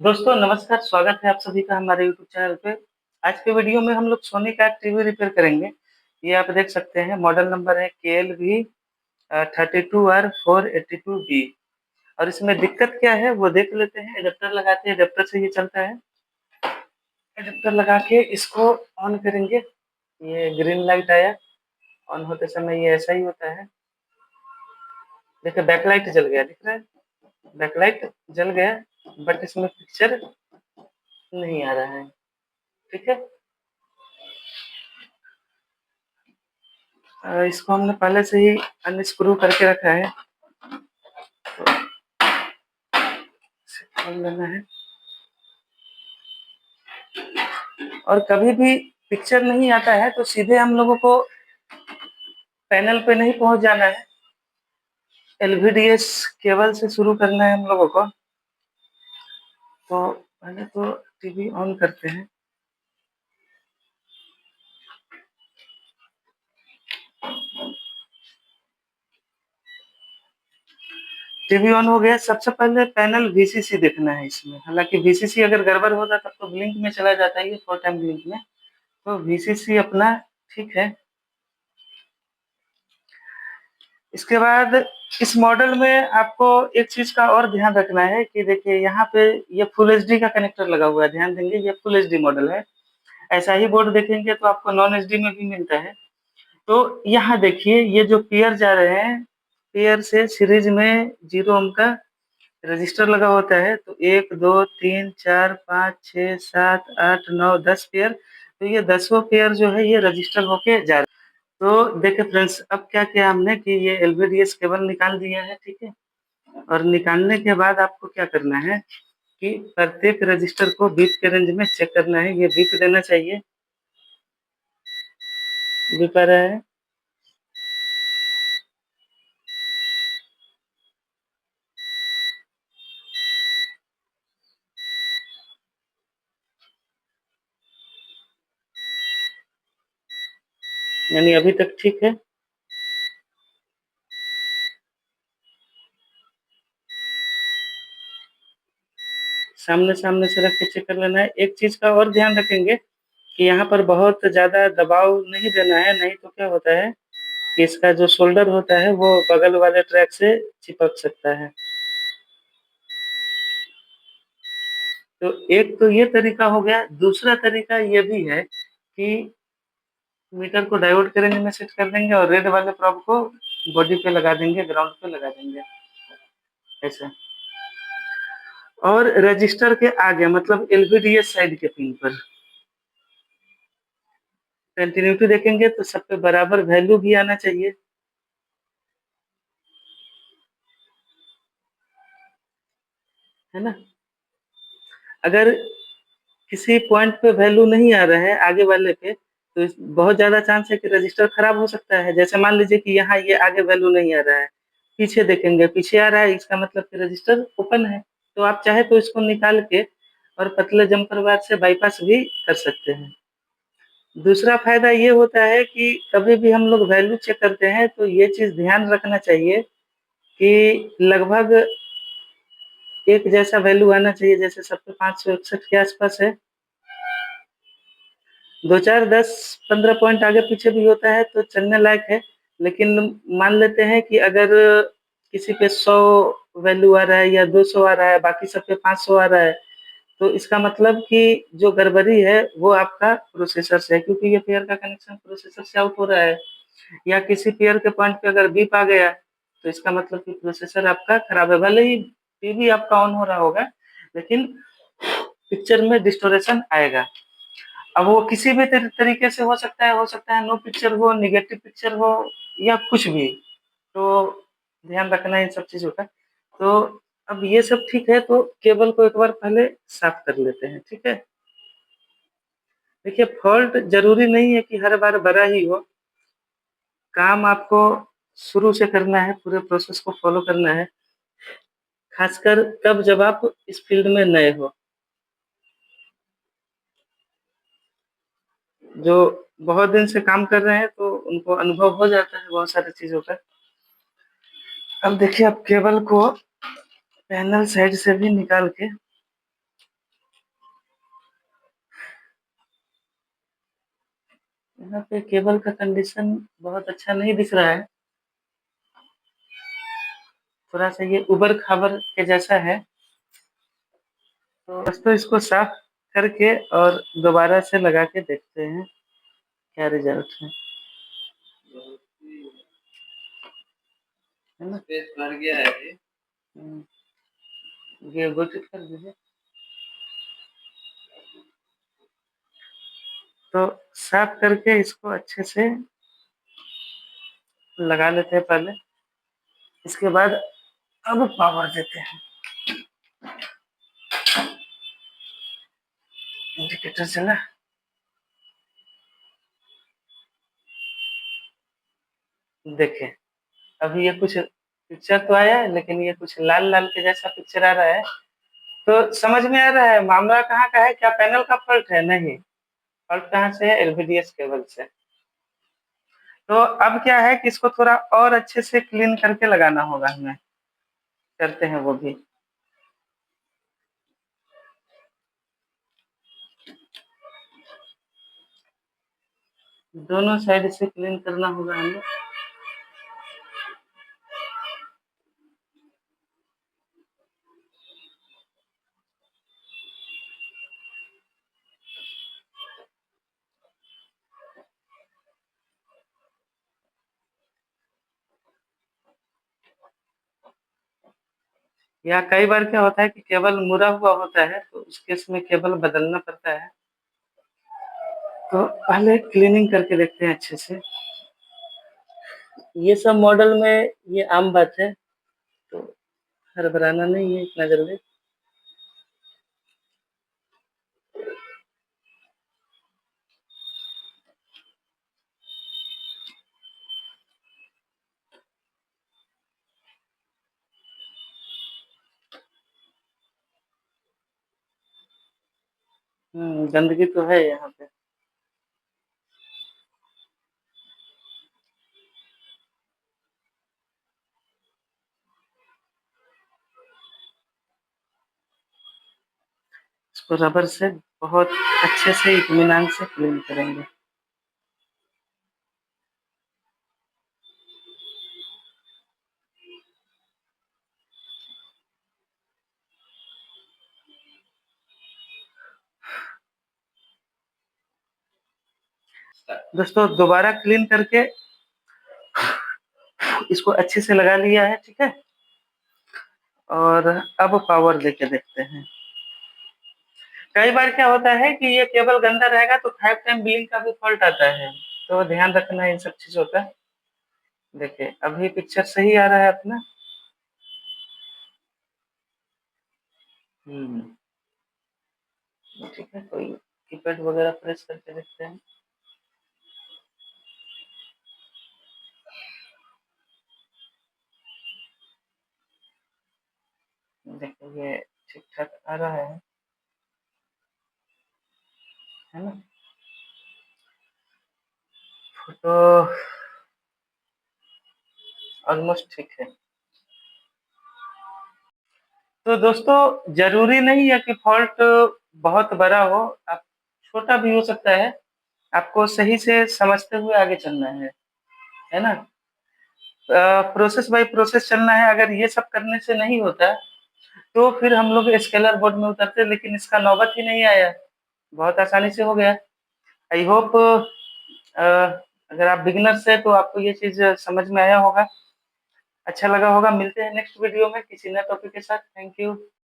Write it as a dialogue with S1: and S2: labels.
S1: दोस्तों नमस्कार, स्वागत है आप सभी का हमारे यूट्यूब चैनल पे। आज के वीडियो में हम लोग सोनी का टीवी रिपेयर करेंगे। ये आप देख सकते हैं मॉडल नंबर है KLV 32R482B। और इसमें दिक्कत क्या है वो देख लेते हैं। एडेप्टर लगाते हैं, एडेप्टर से ये चलता है। एडेप्टर लगा के इसको ऑन करेंगे। ये ग्रीन लाइट आया, ऑन होते समय ये ऐसा ही होता है। देखिए बैकलाइट जल गया, दिख रहा है? बैकलाइट जल गया, बट इसमें पिक्चर नहीं आ रहा है। ठीक है, इसको हमने पहले से ही अनस्क्रू करके रखा है, तो इसे खोल लेना है। और कभी भी पिक्चर नहीं आता है तो सीधे हम लोगों को पैनल पे नहीं पहुंच जाना है, LVDS केबल से शुरू करना है हम लोगों को। तो पहले तो टीवी ऑन करते हैं। टीवी ऑन हो गया। सबसे पहले पैनल VCC देखना है इसमें। हालांकि VCC अगर गड़बड़ होता तब तो ब्लिंक में चला जाता है, ये 4 टाइम ब्लिंक में। तो VCC अपना ठीक है। इसके बाद इस मॉडल में आपको एक चीज का और ध्यान रखना है कि देखिए यहाँ पे ये फुल एचडी का कनेक्टर लगा हुआ है। ध्यान देंगे, ये फुल एचडी मॉडल है। ऐसा ही बोर्ड देखेंगे तो आपको नॉन एचडी में भी मिलता है। तो यहाँ देखिए ये जो पेयर जा रहे हैं, पेयर से सीरीज में 0 ओम का रजिस्टर लगा होता है। तो 1 2 3 4 5 6 7 8 9 10 पेयर। तो ये 10वां पेयर जो है ये रजिस्टर होके जा रहा है। तो देखिए फ्रेंड्स, अब क्या किया हमने कि ये LVDS केबल निकाल दिया है। ठीक है, और निकालने के बाद आपको क्या करना है कि प्रत्येक रजिस्टर को बीप के रेंज में चेक करना है। ये बीप देना चाहिए, बीप आ रहा है। यानी अभी तक ठीक है। सामने सामने से रख के चेक कर लेना है। एक चीज का और ध्यान रखेंगे कि यहाँ पर बहुत ज्यादा दबाव नहीं देना है, नहीं तो क्या होता है कि इसका जो शोल्डर होता है वो बगल वाले ट्रैक से चिपक सकता है। तो एक तो ये तरीका हो गया। दूसरा तरीका ये भी है कि मीटर को डायोड के रेंज में सेट कर देंगे और रेड वाले प्रॉब को बॉडी पे लगा देंगे, ग्राउंड पे लगा देंगे ऐसा। और रजिस्टर के आगे मतलब LVDS साइड के पिन पर कंटिन्यूटी देखेंगे तो सब पे बराबर वैल्यू भी आना चाहिए, है ना। अगर किसी पॉइंट पे वैल्यू नहीं आ रहा है आगे वाले पे, तो बहुत ज्यादा चांस है कि रजिस्टर खराब हो सकता है। जैसे मान लीजिए कि यहाँ ये आगे वैल्यू नहीं आ रहा है, पीछे देखेंगे पीछे आ रहा है, इसका मतलब कि रजिस्टर ओपन है। तो आप चाहे तो इसको निकाल के और पतले जम्पर वायर से बाईपास भी कर सकते हैं। दूसरा फायदा ये होता है कि कभी भी हम लोग वैल्यू चेक करते हैं तो ये चीज ध्यान रखना चाहिए कि लगभग एक जैसा वैल्यू आना चाहिए। जैसे सब पे 561 के आसपास है। 2 4 10 15 पॉइंट आगे पीछे भी होता है तो चलने लायक है। लेकिन मान लेते हैं कि अगर किसी पे 100 वैल्यू आ रहा है या 200 आ रहा है, बाकी सब पे 500 आ रहा है, तो इसका मतलब कि जो गड़बड़ी है वो आपका प्रोसेसर से है, क्योंकि ये पेयर का कनेक्शन प्रोसेसर से आउट हो रहा है। या किसी पेयर के पॉइंट पे अगर बीप आ गया तो इसका मतलब कि प्रोसेसर आपका खराब है। भले ही टीवी आपका ऑन हो रहा होगा, लेकिन पिक्चर में डिस्टोरेशन आएगा। अब वो किसी भी तरीके से हो सकता है नो पिक्चर हो, निगेटिव पिक्चर हो, या कुछ भी। तो ध्यान रखना है इन सब चीजों का। तो अब ये सब ठीक है, तो केबल को एक बार पहले साफ कर लेते हैं। ठीक है, देखिए फॉल्ट जरूरी नहीं है कि हर बार बड़ा ही हो। काम आपको शुरू से करना है, पूरे प्रोसेस को फॉलो करना है, खासकर तब जब आप इस फील्ड में नए हो। जो बहुत दिन से काम कर रहे हैं तो उनको अनुभव हो जाता है बहुत सारी चीजों का। अब देखिए, आप केबल को पैनल साइड से भी निकाल के यहाँ पे केबल का कंडीशन बहुत अच्छा नहीं दिख रहा है। थोड़ा-सा ये ऊबड़-खाबड़ के जैसा है। तो बस तो इसको साफ करके और दोबारा से लगा के देखते हैं, क्या रिज़ल्ट है। है ना? स्पेस भर गया है ये। हुँ, ये ब्लूटूथ कर दीजिए। तो साफ करके इसको अच्छे से लगा लेते हैं पहले। इसके बाद अब पावर देते हैं। इंडिकेटर चला। देखिए, अभी ये कुछ पिक्चर तो आया है, लेकिन ये कुछ लाल-लाल के जैसा पिक्चर आ रहा है। तो समझ में आ रहा है मामला कहाँ का है? क्या पैनल का फ़ॉल्ट है? नहीं, फ़ॉल्ट कहाँ से है? एलवीडीएस केबल से। तो अब क्या है कि इसको थोड़ा और अच्छे से क्लीन करके लगाना होगा हमें। करते हैं वो भी। दोनों साइड से क्लीन करना होगा हमें। या कई बार क्या होता है कि केबल मुड़ा हुआ होता है, तो उस केस में केबल बदलना पड़ता है। तो पहले क्लीनिंग करके देखते हैं अच्छे से। ये सब मॉडल में ये आम बात है, तो हड़बड़ाना नहीं है इतना जल्दी। गंदगी तो है यहाँ पे। इसको रबर से बहुत अच्छे से इत्मीनान से क्लीन करेंगे। दोस्तों दोबारा क्लीन करके इसको अच्छे से लगा लिया है, ठीक है? और अब पावर देके देखते हैं। कई बार क्या होता है कि ये केबल गंदा रहेगा तो 5 टाइम बिलिंग का भी फ़ॉल्ट आता है, तो ध्यान रखना है इन सब चीज़ों का। देखिए, अभी पिक्चर सही आ रहा है अपना। हुँ, ठीक है, कोई कीपैड वगैरह प्रेस करके देखते हैं। देखिए, ये ठीक-ठाक आ रहा है ना? तो ऑलमोस्ट ठीक है। तो दोस्तों ज़रूरी नहीं है कि फ़ॉल्ट बहुत बड़ा हो, आप छोटा भी हो सकता है। आपको सही से समझते हुए आगे चलना है ना? प्रोसेस बाय प्रोसेस चलना है, अगर ये सब करने से नहीं होता, तो फिर हम लोग स्केलर बोर्ड में उतरते, लेकिन इसका नौबत ही नहीं आया। बहुत आसानी से हो गया। आई होप अगर आप बिगिनर्स हैं, तो आपको ये चीज़ समझ में आया होगा, अच्छा लगा होगा। मिलते हैं नेक्स्ट वीडियो में किसी नए टॉपिक के साथ। Thank you.